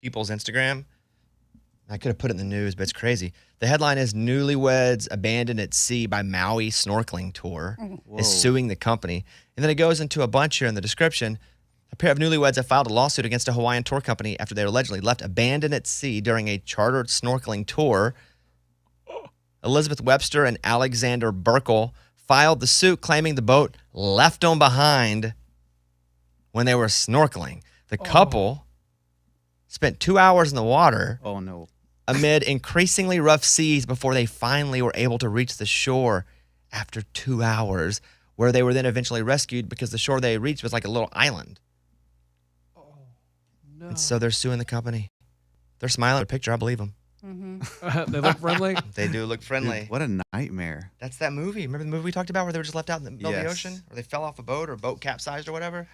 people's Instagram. I could have put it in the news, but it's crazy. The headline is Newlyweds Abandoned at Sea by Maui Snorkeling Tour is suing the company. And then it goes into a bunch here in the description. A pair of newlyweds have filed a lawsuit against a Hawaiian tour company after they were allegedly left abandoned at sea during a chartered snorkeling tour. Elizabeth Webster and Alexander Burkle filed the suit claiming the boat left them behind when they were snorkeling. The couple spent 2 hours in the water. Oh, no. Amid increasingly rough seas before they finally were able to reach the shore after 2 hours, where they were then eventually rescued because the shore they reached was like a little island. Oh, no. And so they're suing the company. They're smiling at a picture. I believe them. They look friendly? They do look friendly. Dude, what a nightmare. That's that movie. Remember the movie we talked about where they were just left out in the middle of the Yes. ocean? Or they fell off a boat or a boat capsized or whatever?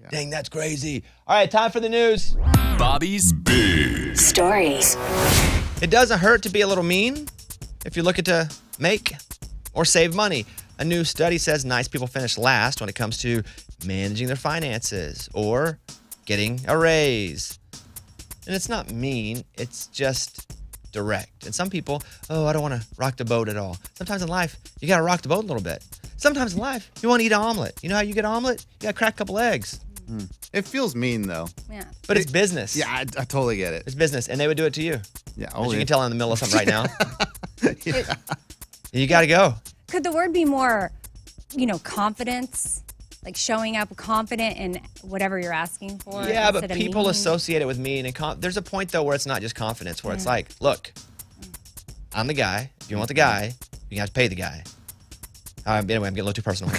Yeah. Dang, that's crazy. All right, time for the news. Bobby's Big Stories. It doesn't hurt to be a little mean if you're looking to make or save money. A new study says nice people finish last when it comes to managing their finances or getting a raise. And it's not mean, it's just direct. And some people, I don't want to rock the boat at all. Sometimes in life, you got to rock the boat a little bit. Sometimes in life, you want to eat an omelet. You know how you get an omelet? You got to crack a couple eggs. It feels mean, though. Yeah. But it's business. Yeah, I totally get it. It's business, and they would do it to you. Yeah. As you can tell, I'm in the middle of something right now. Yeah. You got to go. Could the word be more, confidence? Like showing up confident in whatever you're asking for? Yeah, but instead of people mean? associate it with mean. And there's a point, though, where it's not just confidence, where it's like, look, I'm the guy. If you want the guy, you have to pay the guy. Anyway, I'm getting a little too personal.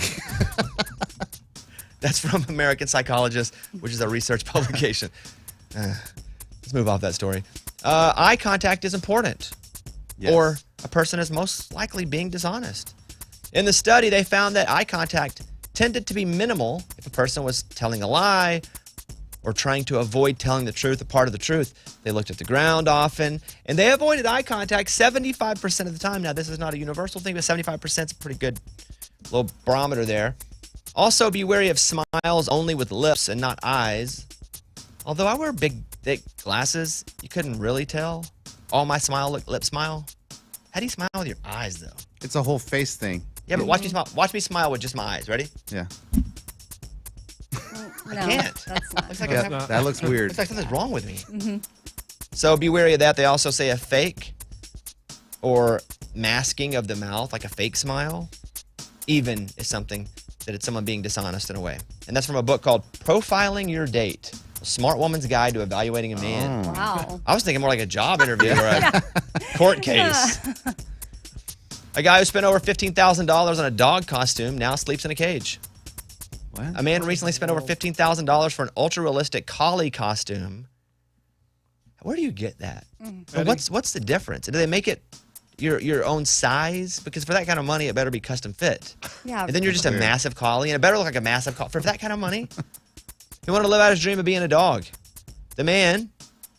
That's from American Psychologist, which is a research publication. Let's move off that story. Eye contact is important, Yes. or a person is most likely being dishonest. In the study, they found that eye contact tended to be minimal if a person was telling a lie or trying to avoid telling the truth, a part of the truth. They looked at the ground often, and they avoided eye contact 75% of the time. Now, this is not a universal thing, but 75% is a pretty good little barometer there. Also, be wary of smiles only with lips and not eyes. Although I wear big, thick glasses, you couldn't really tell. All my lip smile. How do you smile with your eyes, though? It's a whole face thing. Yeah, but watch me smile. Watch me smile with just my eyes. Ready? Yeah. I can't. That's not. Looks like Yeah, that looks weird. Looks like something's wrong with me. So be wary of that. They also say a fake or masking of the mouth, like a fake smile, even is something that it's someone being dishonest in a way. And that's from a book called Profiling Your Date, a smart woman's guide to evaluating a man. Wow. I was thinking more like a job interview or a court case. A guy who spent over $15,000 on a dog costume now sleeps in a cage. What? A man recently spent over $15,000 for an ultra-realistic collie costume. Where do you get that? And what's the difference? Do they make it your own size? Because for that kind of money, it better be custom fit. Yeah. And then you're just a massive collie, and it better look like a massive collie. For that kind of money, he wanted to live out his dream of being a dog. The man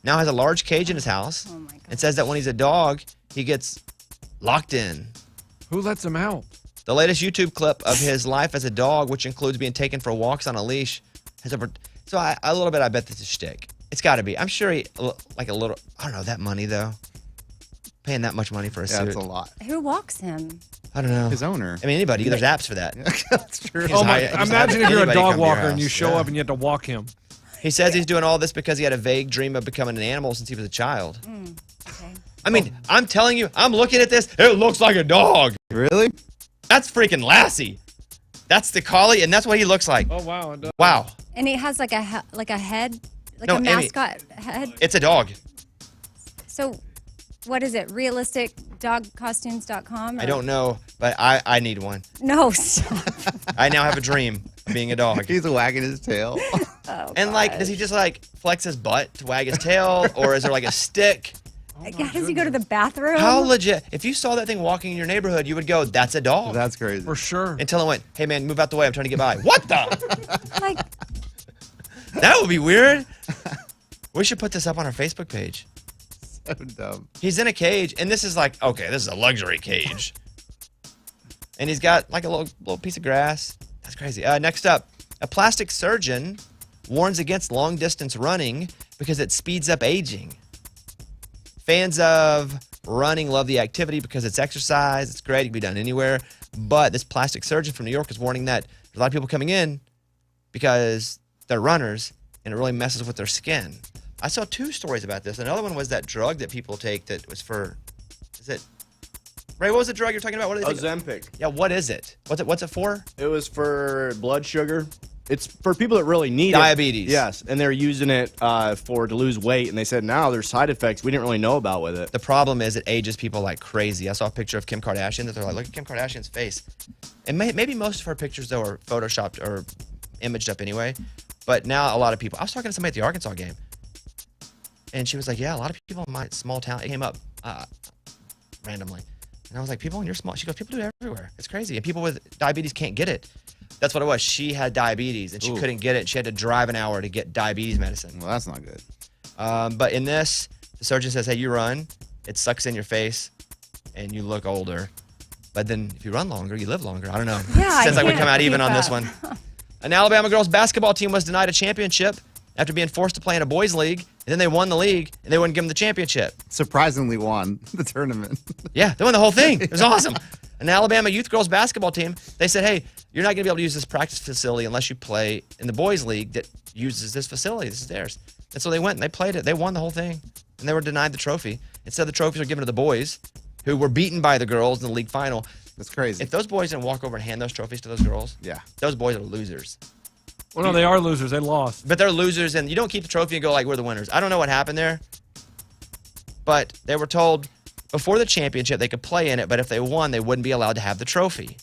now has a large cage in his house Oh my God. and says that when he's a dog, he gets locked in. Who lets him out? The latest YouTube clip of his life as a dog, which includes being taken for walks on a leash, has over. So a little bit, I bet this is shtick. It's got to be. I'm sure he like a little. I don't know that money though. Paying that much money for a Yeah, suit. that's a lot. Who walks him? I don't know. His owner. I mean, anybody. There's apps for that. Yeah, that's true. Just hire- just Imagine have if you're a anybody dog come to your walker and you house. show Yeah. up and you have to walk him. He says he's doing all this because he had a vague dream of becoming an animal since he was a child. Okay. I mean, I'm telling you, I'm looking at this. It looks like a dog. Really? That's freaking Lassie. That's the collie, and that's what he looks like. Oh, wow. It does. Wow. And it has like a head, like No, a Amy. mascot head. It's a dog. So, what is it? RealisticDogCostumes.com? I don't know, but I need one. No, stop. I now have a dream of being a dog. He's wagging his tail. And like, does he just like flex his butt to wag his tail, or is there like a stick? How does he go to the bathroom? How legit? If you saw that thing walking in your neighborhood, you would go, "That's a dog." That's crazy. For sure. Until it went, "Hey man, move out the way. I'm trying to get by." What the? Like, That would be weird. We should put this up on our Facebook page. So dumb. He's in a cage, and this is like, okay, this is a luxury cage. And he's got like a little piece of grass. That's crazy. Next up, a plastic surgeon warns against long-distance running because it speeds up aging. Fans of running love the activity because it's exercise. It's great. It can be done anywhere. But this plastic surgeon from New York is warning that there's a lot of people coming in because they're runners and it really messes with their skin. I saw 2 stories about this. Another one was that drug that people take that was for, is it, Ray, what was the drug you're talking about? What do they take? Ozempic. Yeah, what is it? What's it for? It was for blood sugar. It's for people that really need Diabetes. it. Yes, and they're using it to lose weight. And they said now there's side effects we didn't really know about with it. The problem is it ages people like crazy. I saw a picture of Kim Kardashian that they're like, look at Kim Kardashian's face. And maybe most of her pictures, though, are photoshopped or imaged up anyway. But now a lot of people, I was talking to somebody at the Arkansas game, and she was like, yeah, a lot of people in my small town, it came up randomly. And I was like, people in your small, she goes, people do it everywhere. It's crazy. And people with diabetes can't get it. That's what it was. She had diabetes, and she couldn't get it. And she had to drive an hour to get diabetes medicine. Well, that's not good. But in this, the surgeon says, hey, you run. It sucks in your face, and you look older. But then if you run longer, you live longer. I don't know. Yeah, Sounds like we can't come out even keep on this up. one. An Alabama girls basketball team was denied a championship after being forced to play in a boys' league. And then they won the league, and they wouldn't give them the championship. Surprisingly won the tournament. Yeah, they won the whole thing. It was awesome. An Alabama youth girls basketball team, they said, hey, you're not going to be able to use this practice facility unless you play in the boys' league that uses this facility. This is theirs. And so they went and they played it. They won the whole thing, and they were denied the trophy. Instead, the trophies are given to the boys, who were beaten by the girls in the league final. That's crazy. If those boys didn't walk over and hand those trophies to those girls, Yeah. those boys are losers. Well, no, they are losers. They lost. But they're losers, and you don't keep the trophy and go like, we're the winners. I don't know what happened there, but they were told before the championship they could play in it, but if they won, they wouldn't be allowed to have the trophy.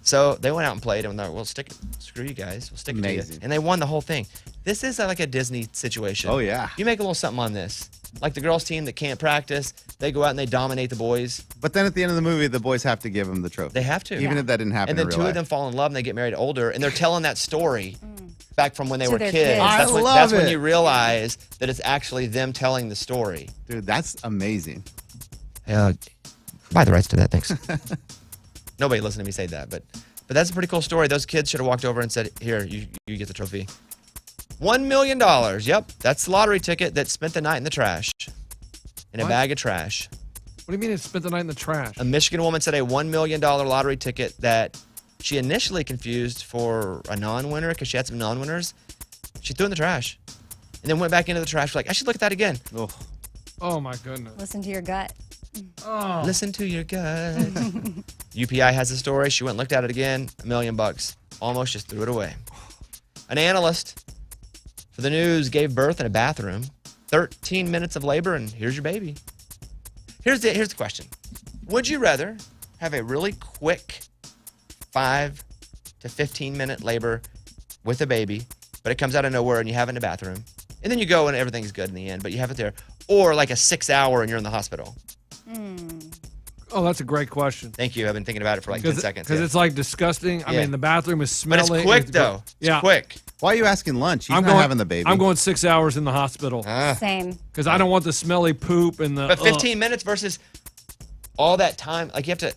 So they went out and played, and they're like, well, screw you guys. We'll stick it to you. Amazing. And they won the whole thing. This is like a Disney situation. Oh, yeah. You make a little something on this. Like the girls' team that can't practice, they go out and they dominate the boys. But then at the end of the movie, the boys have to give him the trophy. They have to. Even if that didn't happen And then in real two life. of them fall in love and they get married older, and they're telling that story back from when they To were their kids. kids. I That's love when it. you realize that it's actually them telling the story. Dude, that's amazing. Buy the rights to that, thanks. Nobody listened to me say that, but that's a pretty cool story. Those kids should have walked over and said, here, you get the trophy. $1 million. Yep, that's the lottery ticket that spent the night in the trash. In a What? bag of trash. What do you mean it spent the night in the trash? A Michigan woman said a $1 million lottery ticket that she initially confused for a non-winner because she had some non-winners. She threw in the trash and then went back into the trash like, I should look at that again. Ugh. Oh, my goodness. Listen to your gut. Oh. Listen to your gut. UPI has the story. She went and looked at it again. $1 million. Almost just threw it away. An analyst for the news gave birth in a bathroom. 13 minutes of labor, and here's your baby. Here's the question. Would you rather have a really quick 5 to 15 minute labor with a baby, but it comes out of nowhere and you have it in the bathroom, and then you go and everything's good in the end, but you have it there, or like a 6 hour and you're in the hospital? Oh, that's a great question. Thank you. I've been thinking about it for like 10 seconds. Because Yeah. it's like disgusting. I Yeah. mean, the bathroom is But smelly. it's quick, though. It's Yeah. quick. Why are you asking lunch? He's I'm not going, having the baby. I'm going 6 hours in the hospital Same. because I don't want the smelly poop and the. But 15 minutes versus all that time. Like, you have to.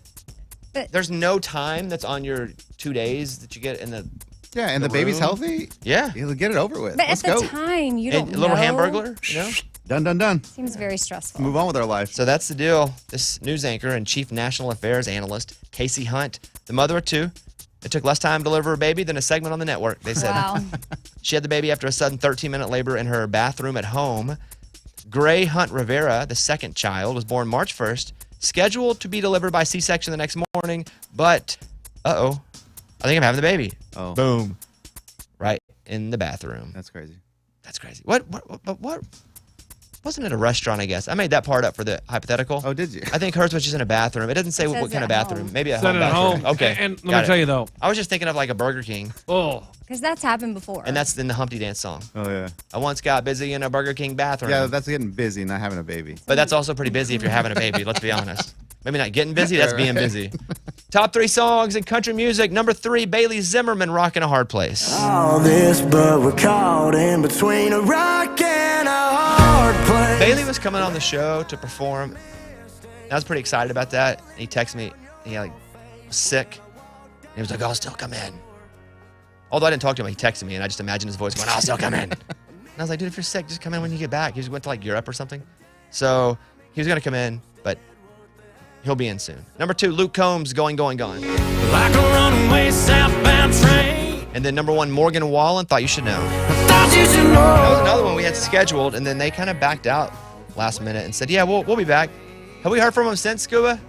But- There's no time that's on your 2 days that you get in the. Yeah, and the the baby's room. healthy. Yeah. He'll get it over with. But Let's at go. the time, you don't A little know. hamburglar, you know? Done, done, done. Seems very stressful. Move on with our life. So that's the deal. This news anchor and chief national affairs analyst, Casey Hunt, the mother of two, it took less time to deliver a baby than a segment on the network, they said. Wow. She had the baby after a sudden 13-minute labor in her bathroom at home. Gray Hunt Rivera, the second child, was born March 1st, scheduled to be delivered by C-section the next morning, but, I think I'm having the baby. Oh. Boom. Right in the bathroom. That's crazy. That's crazy. What? Wasn't it a restaurant, I guess? I made that part up for the hypothetical. Oh, did you? I think hers was just in a bathroom. It doesn't say what says kind of at bathroom. home. Maybe a Set home it at bathroom. home. Okay. And got let me it. tell you though. I was just thinking of like a Burger King, Oh, Because that's happened before. and that's in the Humpty Dance song. Oh, yeah. I once got busy in a Burger King bathroom. Yeah, that's getting busy, not having a baby. But that's also pretty busy if you're having a baby, let's be honest. Maybe not getting busy, that's being busy. Top 3 songs in country music. Number 3, Bailey Zimmerman, Rockin' a Hard Place. All this, but we're caught in between a rock and a hard place. Bailey was coming on the show to perform. I was pretty excited about that. He texted me, he was sick. And he was like, I'll still come in. Although I didn't talk to him, he texted me, and I just imagined his voice going, I'll still come in. And I was like, dude, if you're sick, just come in when you get back. He just went to like Europe or something. So he was going to come in, but he'll be in soon. Number 2, Luke Combs, Going, Going, Gone. Like a runaway southbound train. And then number 1, Morgan Wallen, Thought You Should Know. Thought you should know. That was another one we had scheduled, and then they kind of backed out last minute and said, yeah, we'll be back. Have we heard from them since, Scuba?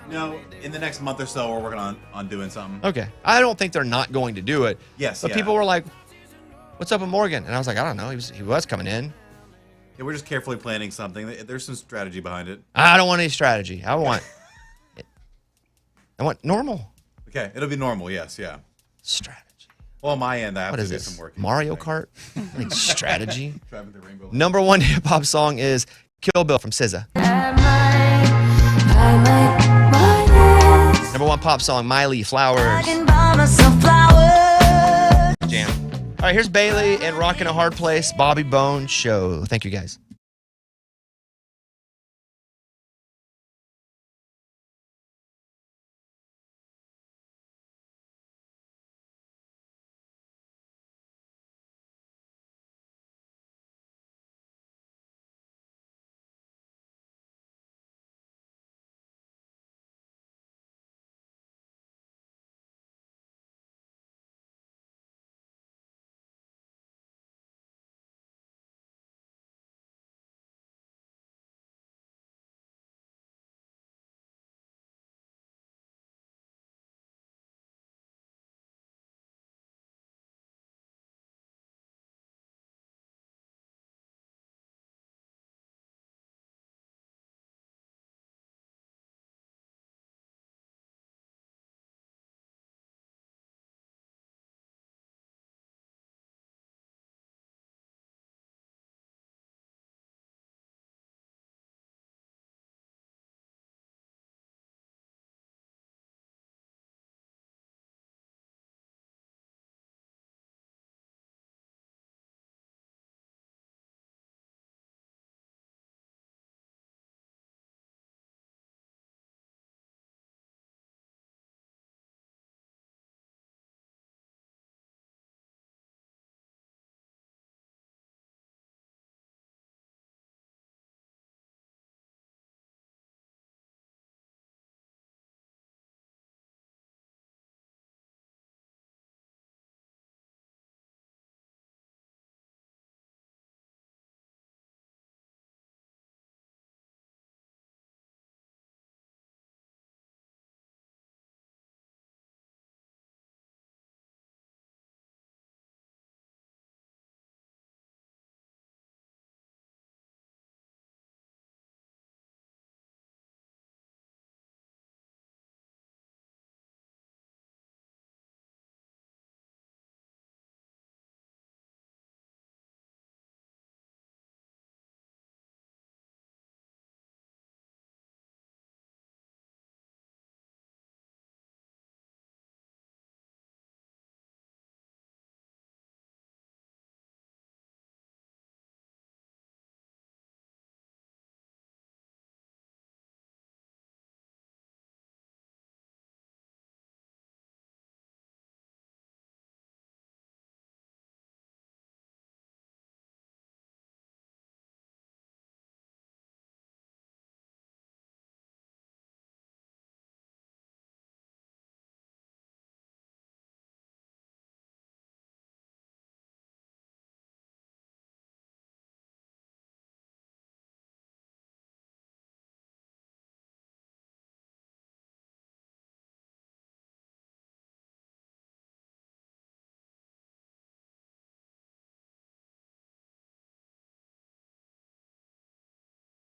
No, in the next month or so, we're working on doing something. Okay. I don't think they're not going to do it. Yes, But yeah. people were like, what's up with Morgan? And I was like, I don't know. He was coming in. Yeah, we're just carefully planning something. There's some strategy behind it. I don't want any strategy. I want normal Okay, it'll be normal. Yes, yeah. strategy. Well, on my end, I have What to is do this? some work. Mario Kart? Like strategy? Driving the rainbow. Number 1 hip hop song is Kill Bill from SZA. Number 1 pop song, Miley, Flowers. Jam. All right, here's Bailey and Rockin' a Hard Place, Bobby Bones Show. Thank you, guys.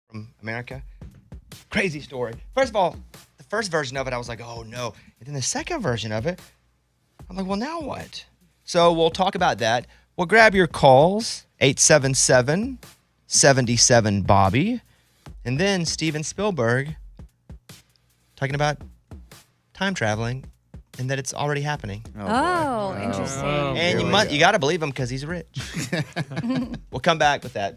From America. Crazy story. First of all, the first version of it, I was like, oh no. And then the second version of it, I'm like, well, now what? So we'll talk about that. We'll grab your calls, 877-77-BOBBY. And then Steven Spielberg talking about time traveling and that it's already happening. Oh, interesting. And you got to believe him because he's rich. We'll come back with that.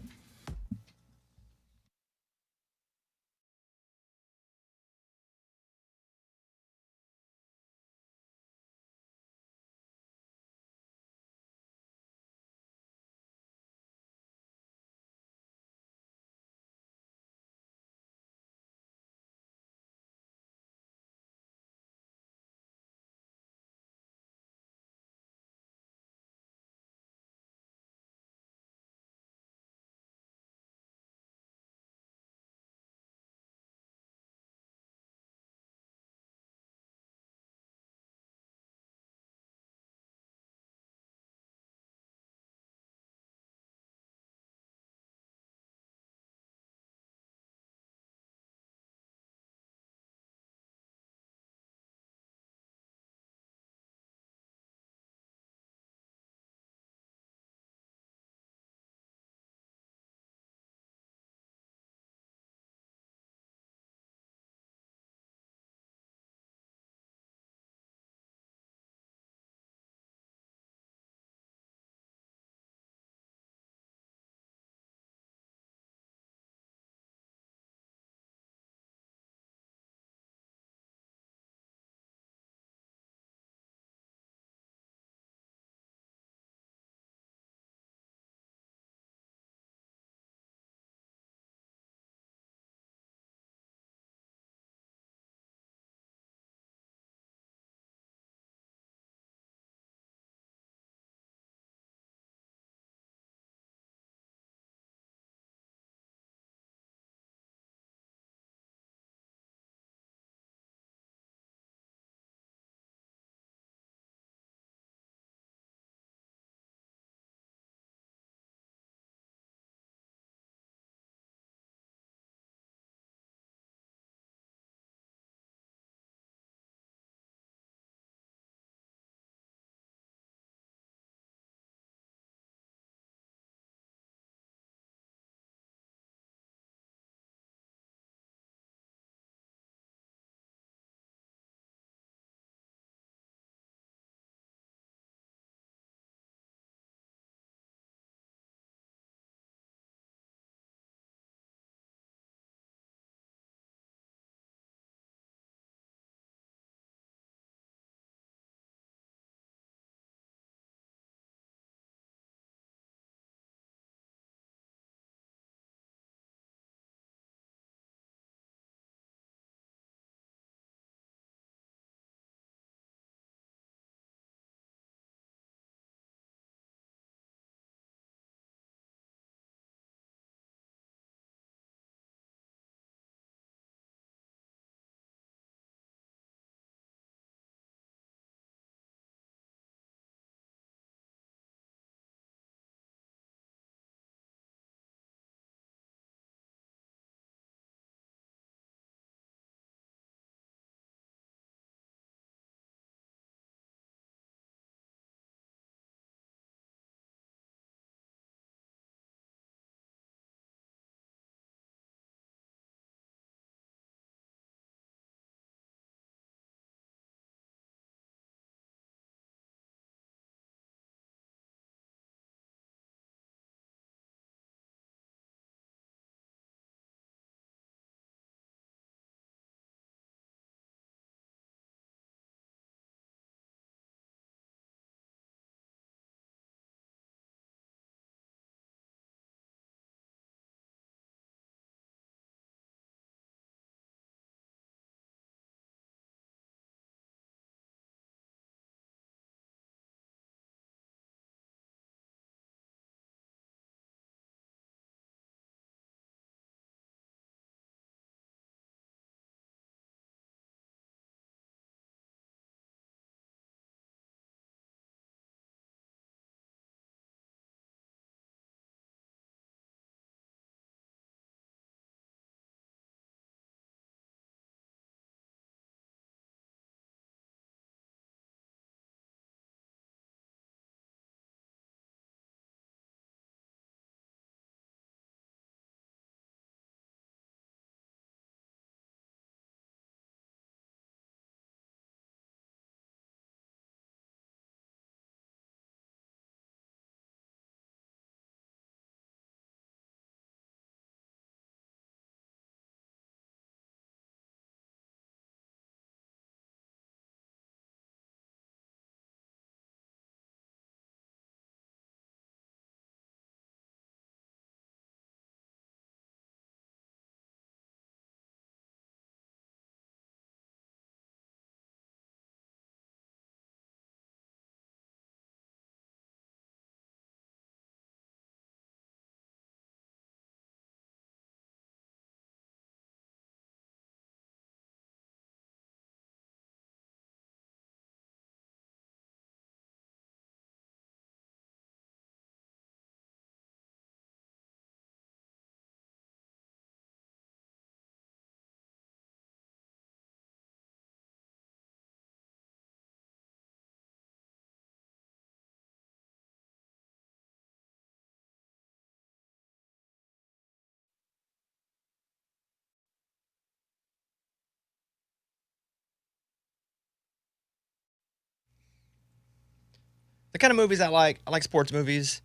The kind of movies I like sports movies.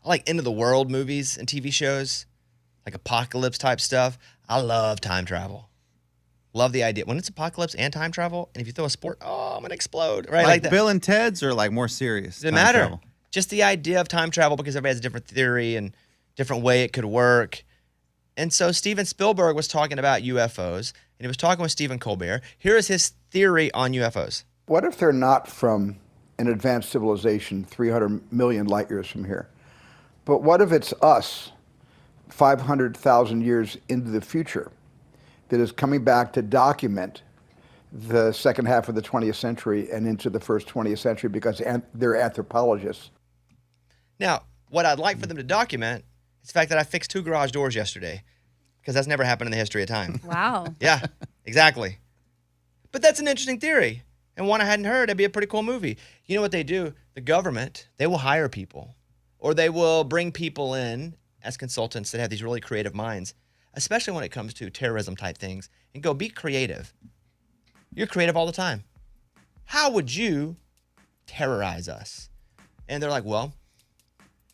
I like end of the world movies and TV shows, like apocalypse type stuff. I love time travel. Love the idea. When it's apocalypse and time travel, and if you throw a sport, oh, I'm going to explode. Right? Like that. Bill and Ted's or like more serious? Doesn't time matter. travel? Just the idea of time travel because everybody has a different theory and different way it could work. And so Steven Spielberg was talking about UFOs, and he was talking with Stephen Colbert. Here is his theory on UFOs. What if they're not from an advanced civilization 300 million light years from here? But what if it's us 500,000 years into the future that is coming back to document the second half of the 20th century and into the first 20th century because they're anthropologists? Now, what I'd like for them to document is the fact that I fixed 2 garage doors yesterday, because that's never happened in the history of time. Wow. Yeah, exactly. But that's an interesting theory, and one I hadn't heard. It'd be a pretty cool movie. You know what they do? The government, they will hire people, or they will bring people in as consultants that have these really creative minds, especially when it comes to terrorism type things, and go, be creative. You're creative all the time. How would you terrorize us? And they're like, well,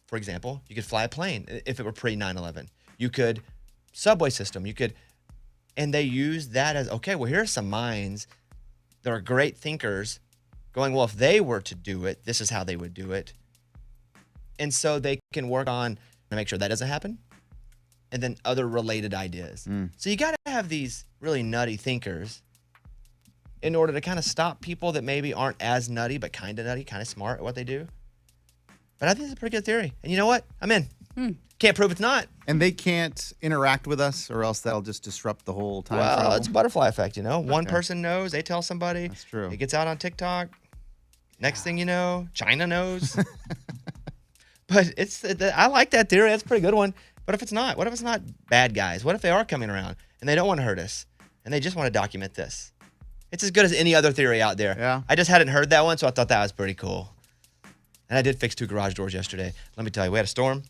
for example, you could fly a plane if it were pre-9/11. You could subway system. You could, and they use that as, okay, well, here are some minds that are great thinkers going, well, if they were to do it, this is how they would do it. And so they can work on to make sure that doesn't happen. And then other related ideas. So you got to have these really nutty thinkers in order to kind of stop people that maybe aren't as nutty, but kind of nutty, kind of smart at what they do. But I think it's a pretty good theory. And you know what? I'm in. Can't prove it's not. And they can't interact with us, or else that'll just disrupt the whole time Well, travel. it's a butterfly effect, you know? One person knows, they tell somebody. That's true. It gets out on TikTok. Next thing you know, China knows. But I like that theory. That's a pretty good one. But if it's not? What if it's not bad guys? What if they are coming around and they don't want to hurt us and they just want to document this? It's as good as any other theory out there. Yeah. I just hadn't heard that one, so I thought that was pretty cool. And I did fix 2 garage doors yesterday. Let me tell you, we had a storm.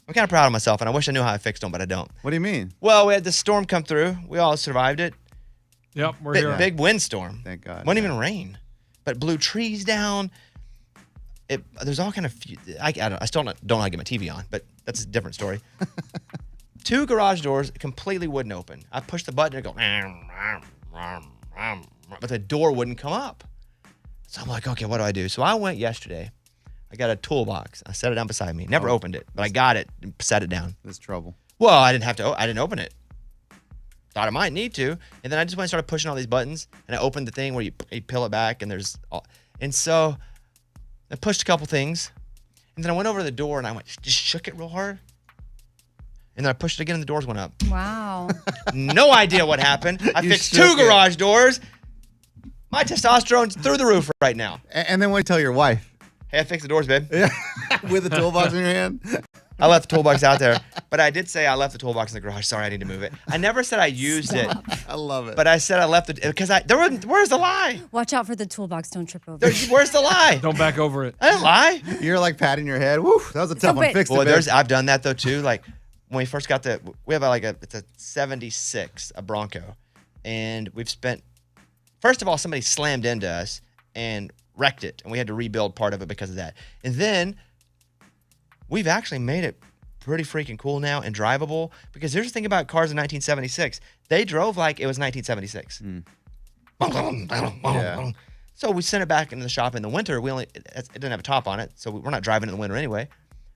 I'm kind of proud of myself, and I wish I knew how I fixed them, but I don't. What do you mean? Well, we had this storm come through. We all survived it. Yep, we're here. Big windstorm. Thank God. Wasn't even rain, but blew trees down. There's all kind of. I still don't know how to get my TV on, but that's a different story. 2 garage doors completely wouldn't open. I pushed the button and go, but the door wouldn't come up. So I'm like, okay, what do I do? So I went yesterday. I got a toolbox. I set it down beside me. Never opened it, but I got it and set it down. There's trouble. Well, I didn't have to. I didn't open it. Thought I might need to, and then I just went and started pushing all these buttons, and I opened the thing where you peel it back, and there's all, and so I pushed a couple things, and then I went over to the door and I just shook it real hard, and then I pushed it again, and the doors went up. Wow. No idea what happened. I You fixed shook 2 garage doors. My testosterone's through the roof right now. And then what do you tell your wife? Hey, I fixed the doors, babe. With a toolbox in your hand? I left the toolbox out there, but I did say I left the toolbox in the garage. Sorry, I need to move it. I never said I used it, I love it. but I said I left it because where's the lie? Watch out for the toolbox. Don't trip over. Where's the lie? Don't back over it. I didn't lie. You're like patting your head. Woo, that was a tough one. but- Fixed Well, it, babe. I've done that though too. Like when we first got we have it's a 76, a Bronco, and we've spent. First of all, somebody slammed into us and wrecked it, and we had to rebuild part of it because of that. And then we've actually made it pretty freaking cool now and drivable, because here's the thing about cars in 1976. They drove like it was 1976. Yeah. So we sent it back into the shop in the winter. It didn't have a top on it, so we're not driving in the winter anyway.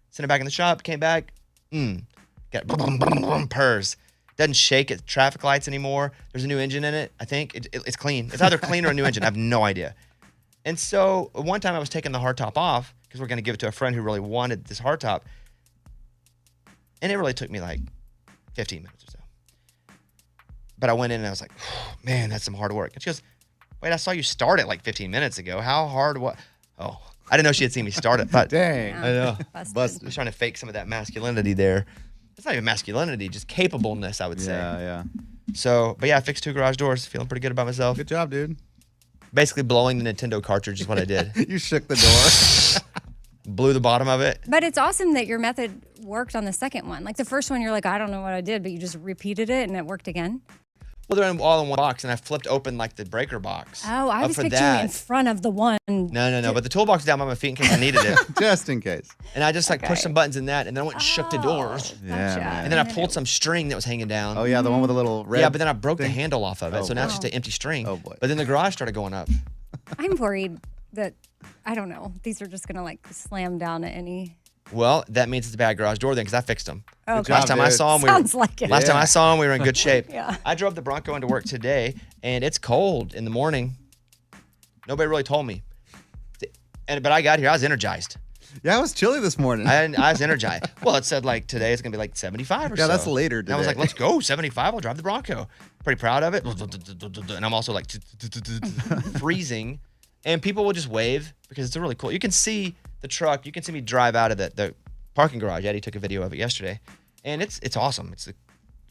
Sent it back in the shop, came back, got purrs. Doesn't shake at traffic lights anymore. There's a new engine in it, I think. It's clean. It's either clean or a new engine. I have no idea. And so one time I was taking the hardtop off because we're going to give it to a friend who really wanted this hardtop. And it really took me like 15 minutes or so. But I went in and I was like, oh, man, that's some hard work. And she goes, wait, I saw you start it like 15 minutes ago. How hard? What? Oh, I didn't know she had seen me start it. But Dang. I know. Busted. I was trying to fake some of that masculinity there. It's not even masculinity, just capableness, I would say. Yeah. So, but yeah, I fixed 2 garage doors. Feeling pretty good about myself. Good job, dude. Basically blowing the Nintendo cartridge is what I did. You shook the door. Blew the bottom of it. But it's awesome that your method worked on the second one. Like the first one, you're like, I don't know what I did, but you just repeated it and it worked again. Well, they're all in one box, and I flipped open like the breaker box. Oh, I was for picturing that. in front of the one. No. But the toolbox was down by my feet in case I needed it. Just in case. And I just like pushed some buttons in that, and then I went and shook the door. Yeah, Gotcha. man. And then I pulled some string that was hanging down. Oh, yeah, the one with the little red. Yeah, but then I broke the thing. handle off of it, Oh, so now it's boy. just an empty string. Oh, boy. But then the garage started going up. I'm worried that, I don't know, these are just going to like slam down at any. Well, that means it's a bad garage door then, because I fixed them. Okay. Last time I dude. saw them, Sounds like it. Last time I saw them, we were in good shape. Yeah. I drove the Bronco into work today, and it's cold in the morning. Nobody really told me. But I got here, I was energized. Yeah, it was chilly this morning. I was energized. Well, it said like today it's gonna be like 75 or so. Yeah, that's later And I was today. like, let's go 75. I'll drive the Bronco. Pretty proud of it. And I'm also like freezing. And people will just wave because it's really cool. You can see the truck. You can see me drive out of the parking garage. Eddie took a video of it yesterday, and it's awesome. It's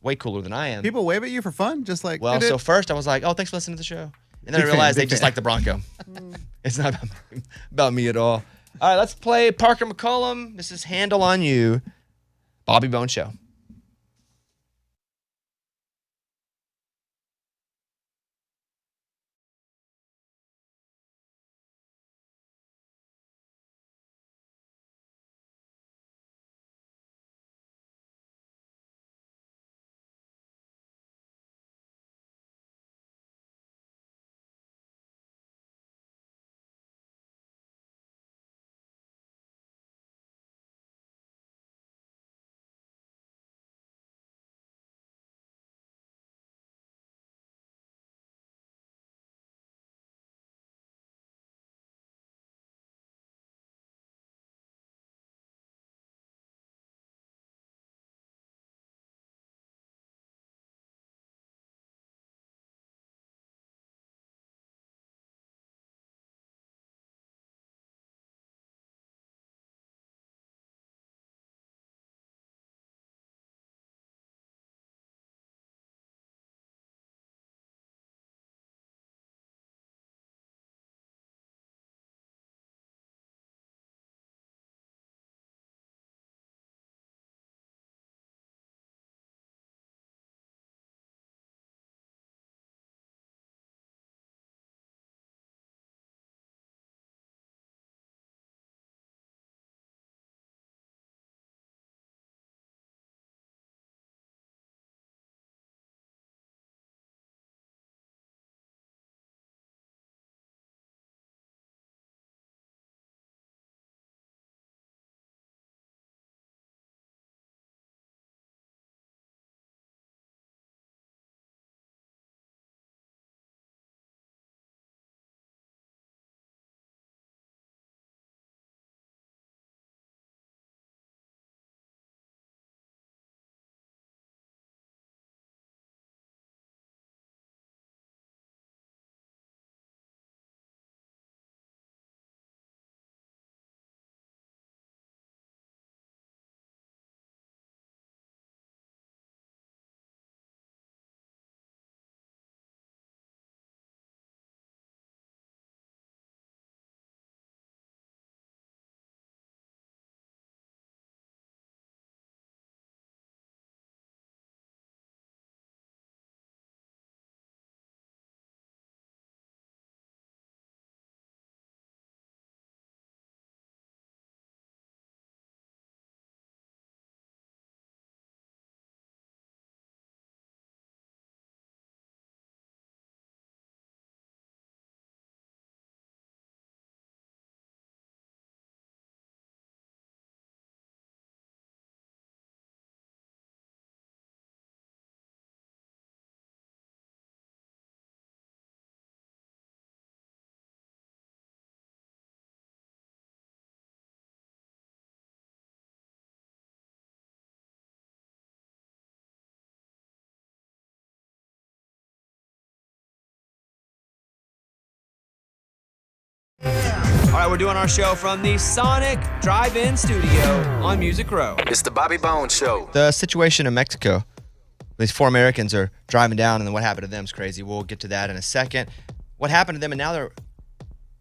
way cooler than I am. People wave at you for fun, just like. Well, so first I was like, oh, thanks for listening to the show. And then I realized they just like the Bronco. It's not about me at all. All right, let's play Parker McCollum. This is Handle on You, Bobby Bone Show. All right, we're doing our show from the Sonic Drive-In Studio on Music Row. It's the Bobby Bones Show. The situation in Mexico. These 4 Americans are driving down, and then what happened to them is crazy. We'll get to that in a second. What happened to them, and now they're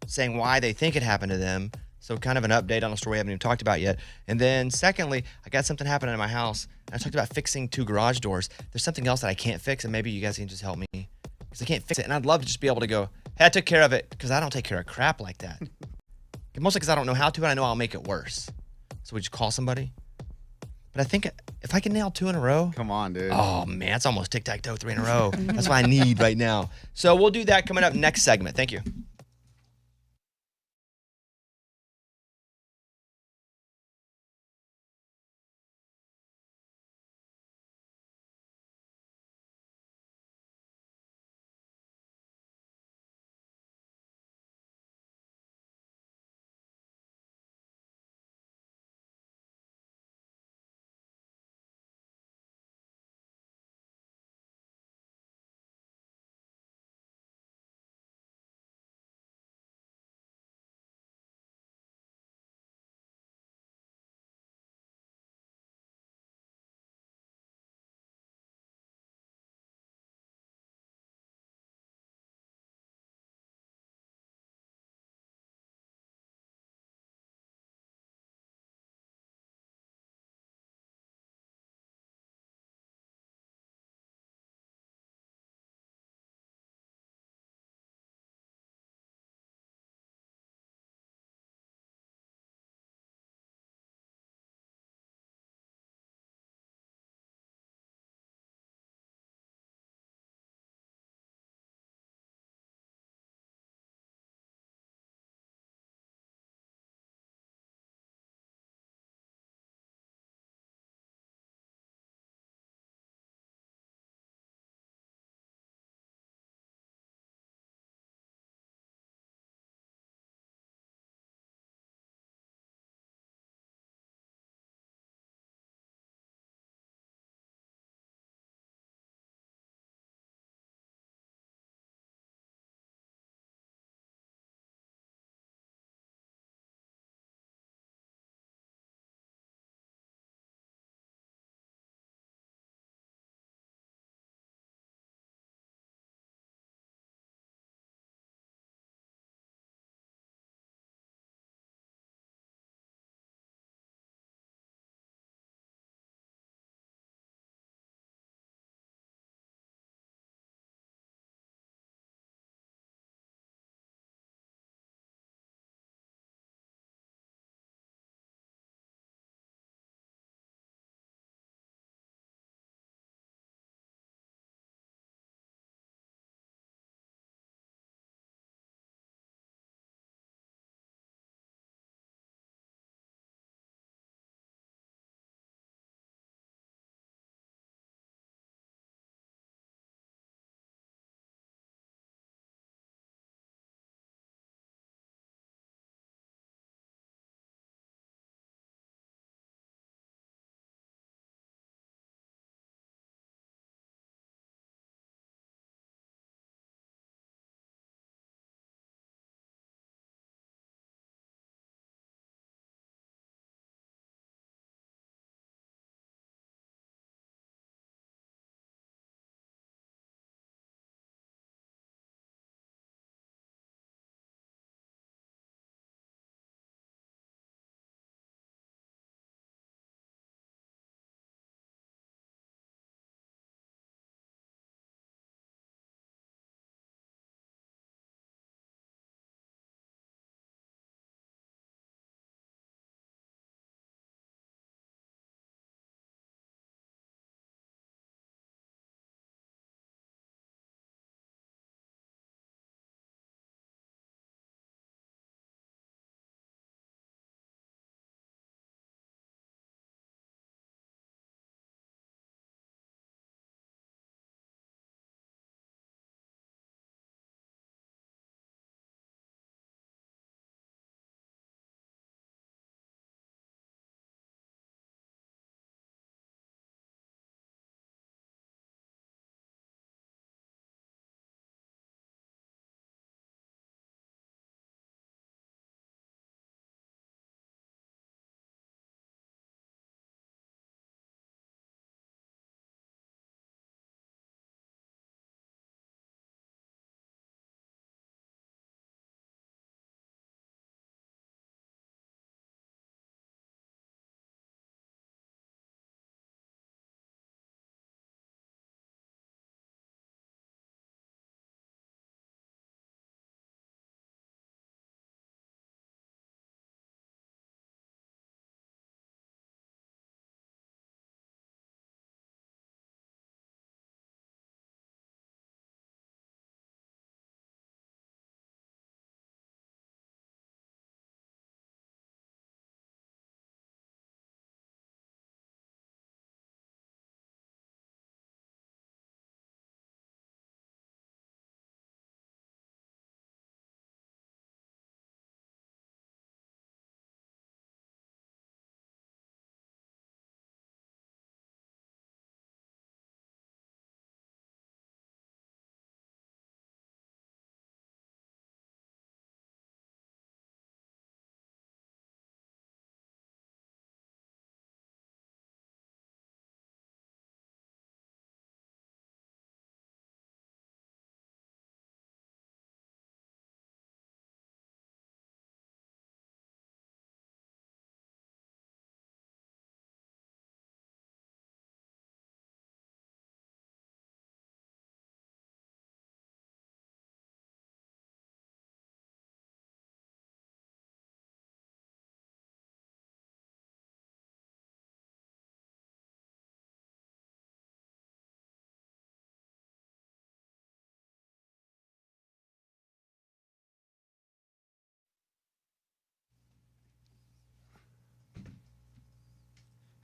saying why they think it happened to them. So kind of an update on a story we haven't even talked about yet. And then secondly, I got something happening in my house. I talked about fixing 2 garage doors. There's something else that I can't fix, and maybe you guys can just help me because I can't fix it. And I'd love to just be able to go, hey, I took care of it, because I don't take care of crap like that. Mostly because I don't know how to, and I know I'll make it worse. So we just call somebody. But I think if I can nail 2 in a row. Come on, dude. Oh, man, it's almost tic-tac-toe 3 in a row. That's what I need right now. So we'll do that coming up next segment. Thank you.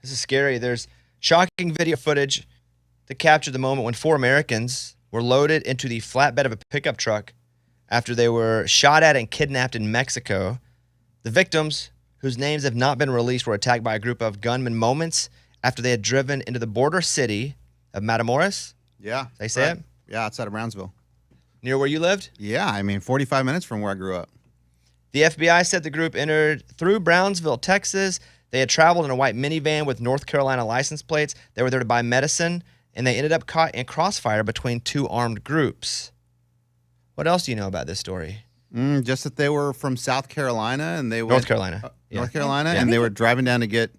This is scary. There's shocking video footage to capture the moment when 4 Americans were loaded into the flatbed of a pickup truck after they were shot at and kidnapped in Mexico. The victims, whose names have not been released, were attacked by a group of gunmen moments after they had driven into the border city of Matamoros. Yeah. They say it? Yeah, outside of Brownsville. Near where you lived? Yeah, I mean, 45 minutes from where I grew up. The FBI said the group entered through Brownsville, Texas. They had traveled in a white minivan with North Carolina license plates. They were there to buy medicine, and they ended up caught in crossfire between 2 armed groups. What else do you know about this story? Just that they were from South Carolina and they went, North Carolina. North Carolina, and they were driving down to get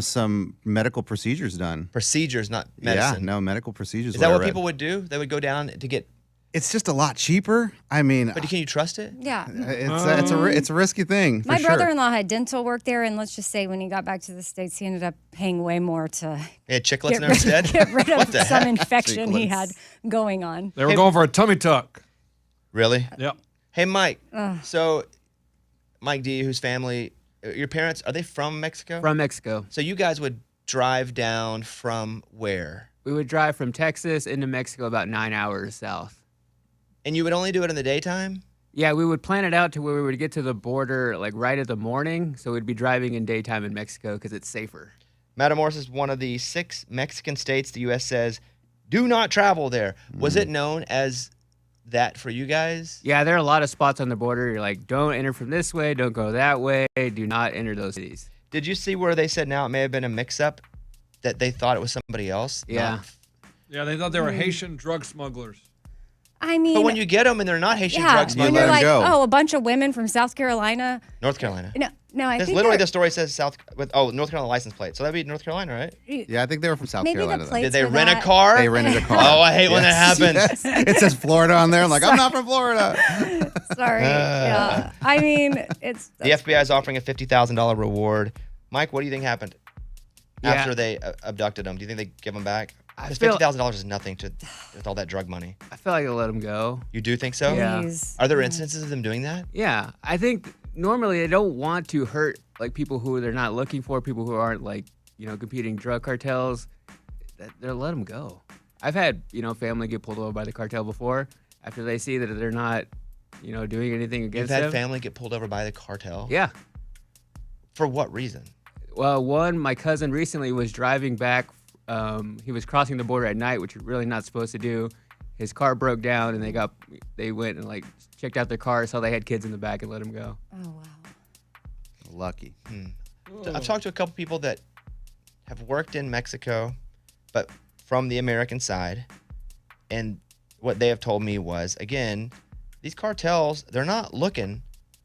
some medical procedures done. Procedures, not medicine. Yeah, no, medical procedures. Is that what people would do? They would go down to get... It's just a lot cheaper. I mean... But can you trust it? Yeah. It's a risky thing, My for sure. brother-in-law had dental work there, and let's just say when he got back to the States, he ended up paying way more to He had chiclets in there instead? get rid What of the some heck? infection he had going on. They were going for a tummy tuck. Really? Yep. Hey, Mike. So, Mike D, whose family... Your parents, are they from Mexico? From Mexico. So you guys would drive down from where? We would drive from Texas into Mexico about 9 hours south. And you would only do it in the daytime? Yeah, we would plan it out to where we would get to the border like right at the morning, so we'd be driving in daytime in Mexico because it's safer. Matamoros is one of the 6 Mexican states the U.S. says, do not travel there. Was it known as that for you guys? Yeah, there are a lot of spots on the border. You're like, don't enter from this way, don't go that way, do not enter those cities. Did you see where they said now it may have been a mix-up, that they thought it was somebody else? Yeah. Yeah, they thought they were Haitian drug smugglers. I mean... But when you get them and they're not Haitian yeah, drug when smugglers... you're let 'em like, go. oh, a bunch of women from South Carolina. North Carolina. No, I Because think literally they're- the story says North Carolina license plate. So that'd be North Carolina, right? Yeah, I think they were from South Maybe Carolina. the though. plates Did they were rent a that. car? They rented a car. Oh, I hate when that Yes. happens. Yes. It says Florida on there. I'm like, I'm not from Florida. Sorry. Yeah. I mean, it's... The FBI is offering a $50,000 reward. Mike, what do you think happened after they abducted them? Do you think they give them back? Because $50,000 is nothing with all that drug money. I feel like I let them go. You do think so? Yeah. Please. Are there instances of them doing that? Yeah, I think normally they don't want to hurt like people who they're not looking for, people who aren't like, competing drug cartels. They'll let them go. I've had, family get pulled over by the cartel before after they see that they're not, doing anything against You've had them. family get pulled over by the cartel? Yeah. For what reason? Well, my cousin recently was driving back. He was crossing the border at night, which you're really not supposed to do. His car broke down, and they went and like checked out their car, saw they had kids in the back, and let him go. Oh, wow. Lucky. So I've talked to a couple people that have worked in Mexico, but from the American side, and what they have told me was, again, these cartels, they're not looking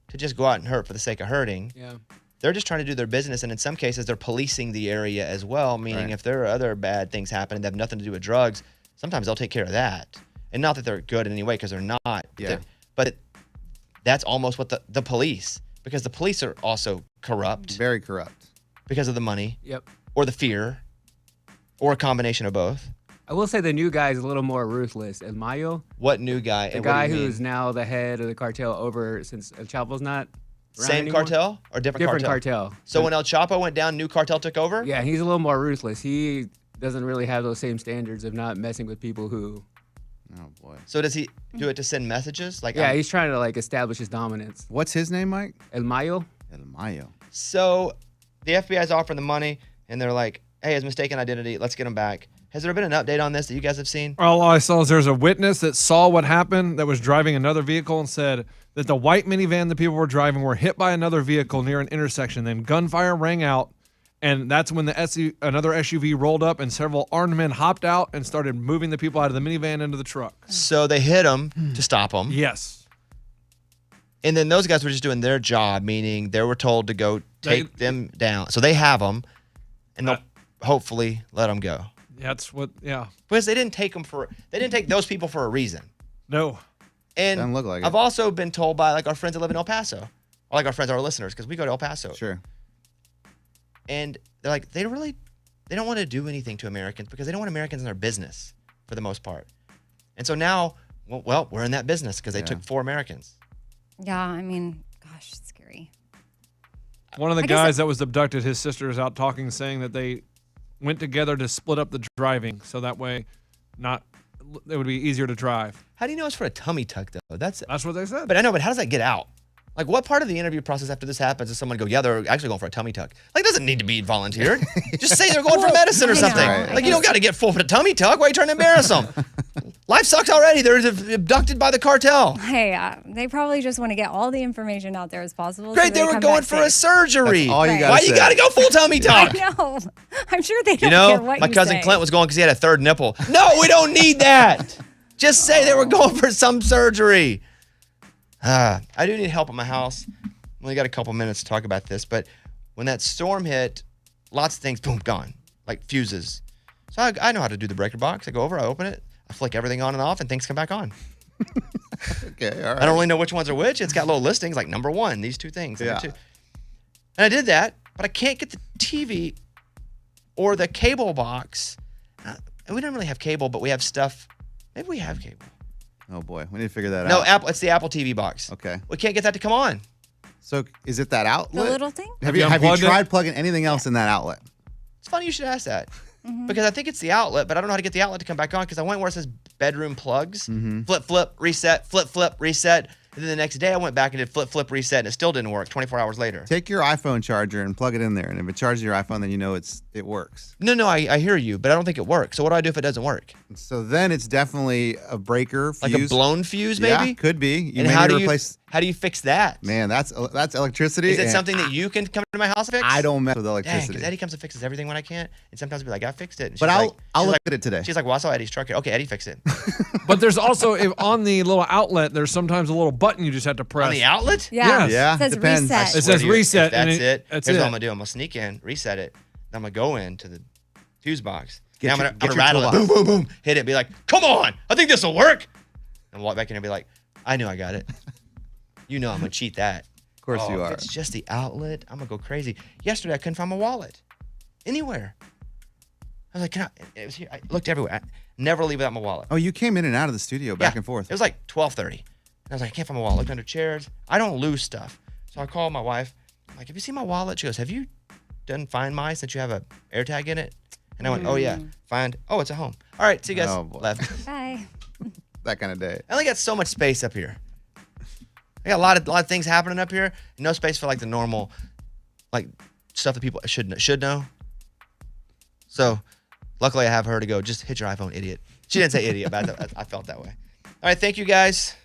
to just go out and hurt for the sake of hurting. Yeah. They're just trying to do their business, and in some cases, they're policing the area as well, meaning Right. if there are other bad things happening that have nothing to do with drugs, sometimes they'll take care of that. And not that they're good in any way, because they're not. Yeah. But that's almost what the police, because the police are also corrupt Very corrupt. because of the money Yep. or the fear or a combination of both. I will say the new guy is a little more ruthless. El Mayo, What new guy? the and what do guy you mean? who's now the head of the cartel over since El Chapo's not around Same anymore. cartel or different cartel. So when El Chapo went down, new cartel took over? Yeah, he's a little more ruthless. He doesn't really have those same standards of not messing with people who. Oh boy. So does he do it to send messages? Like, Yeah, he's trying to like establish his dominance. What's his name, Mike? El Mayo. El Mayo. So the FBI is offering the money, and they're like, hey, his mistaken identity, let's get him back. Has there been an update on this that you guys have seen? All I saw is there's a witness that saw what happened that was driving another vehicle and said that the white minivan the people were driving were hit by another vehicle near an intersection. Then gunfire rang out, and that's when another SUV rolled up and several armed men hopped out and started moving the people out of the minivan into the truck. So they hit him to stop him. Yes. And then those guys were just doing their job, meaning they were told to go take them down. So they have them, and they'll hopefully let them go. That's what, yeah. Because they didn't take those people for a reason. No. And Doesn't look like I've it. also been told by like our friends that live in El Paso, or like our friends, our listeners, because we go to El Paso. Sure. And they're like, they don't want to do anything to Americans because they don't want Americans in their business for the most part. And so now, well, we're in that business because they took 4 Americans. Yeah, I mean, gosh, it's scary. One of the I guess guys that was abducted, his sister is out talking, saying that they went together to split up the driving, so that way, it would be easier to drive. How do you know it's for a tummy tuck though? That's what they said. But I know, but how does that get out? Like, what part of the interview process after this happens does someone go, yeah, they're actually going for a tummy tuck? Like, it doesn't need to be volunteered. Just say they're going for medicine or something. Like, you don't got to get full for the tummy tuck. Why are you trying to embarrass them? Life sucks already. They're abducted by the cartel. Hey, they probably just want to get all the information out there as possible. Great, they were going for a surgery. That's all you gotta Why say. you got to go full tummy tuck? I know. I'm sure they don't care what my you cousin say. Clint was going because he had a third nipple. No, we don't need that. Just say they were going for some surgery. I do need help at my house. We only got a couple minutes to talk about this, but when that storm hit, lots of things, boom, gone, like fuses. So I know how to do the breaker box. I go over, I open it, I flick everything on and off, and things come back on. Okay, all right. I don't really know which ones are which. It's got little listings like number 1, these 2 things. Number 2. And I did that, but I can't get the TV or the cable box. And we don't really have cable, but we have stuff. Maybe we have cable. Oh boy, we need to figure that out. No, Apple. It's the Apple TV box. Okay. We can't get that to come on. So is it that outlet? The little thing? Have you tried plugging anything else in that outlet? It's funny you should ask that. Because I think it's the outlet, but I don't know how to get the outlet to come back on because I went where it says bedroom plugs. Flip, flip, reset, flip, flip, reset. And then the next day I went back and did flip, flip, reset, and it still didn't work 24 hours later. Take your iPhone charger and plug it in there. And if it charges your iPhone, then you know it works. No, I hear you, but I don't think it works. So what do I do if it doesn't work? So then it's definitely a breaker fuse. Like a blown fuse, maybe? Yeah, could be. You And may how need do to replace. how do you fix that? Man, that's electricity. Is it and something that you can come to my house and fix? I don't mess with Dang, electricity. because Eddie comes and fixes everything when I can't, and sometimes I'll be like, I fixed it. And But she's I'll like, look at it today. She's like, well, I saw Eddie's truck here. Okay, Eddie fixed it. But there's also, if on the little outlet, there's sometimes a little button you just have to press. On the outlet? Yeah. Yes. Yeah, It says depends. reset. It says reset. If that's and it. That's Here's it. what I'm gonna do. I'm gonna sneak in, reset it. Then I'm gonna go into the fuse box. Get Now your- I'm get gonna rattle your it. Boom, toolbox. boom, boom. Hit it. Be like, come on. I think this will work. And walk back in and be like, I knew I got it. You know I'm gonna cheat that. Of course you If are. it's just the outlet, I'm gonna go crazy. Yesterday I couldn't find my wallet anywhere. I was like, it was here. I looked everywhere. I never leave without my wallet. Oh, you came in and out of the studio back Yeah. and forth. It was like 12:30. And I was like, I can't find my wallet. Looked under chairs. I don't lose stuff. So I called my wife. I'm like, have you seen my wallet? She goes, have you done Find My since you have a AirTag in it? And I went, oh yeah, find. Oh, it's at home. All right, see you guys. Oh, boy. Left. Bye. That kind of day. I only got so much space up here. I got a lot of things happening up here. No space for like the normal, like stuff that people should know. So, luckily I have her to go. Just hit your iPhone, idiot. She didn't say idiot, but I felt that way. All right, thank you guys.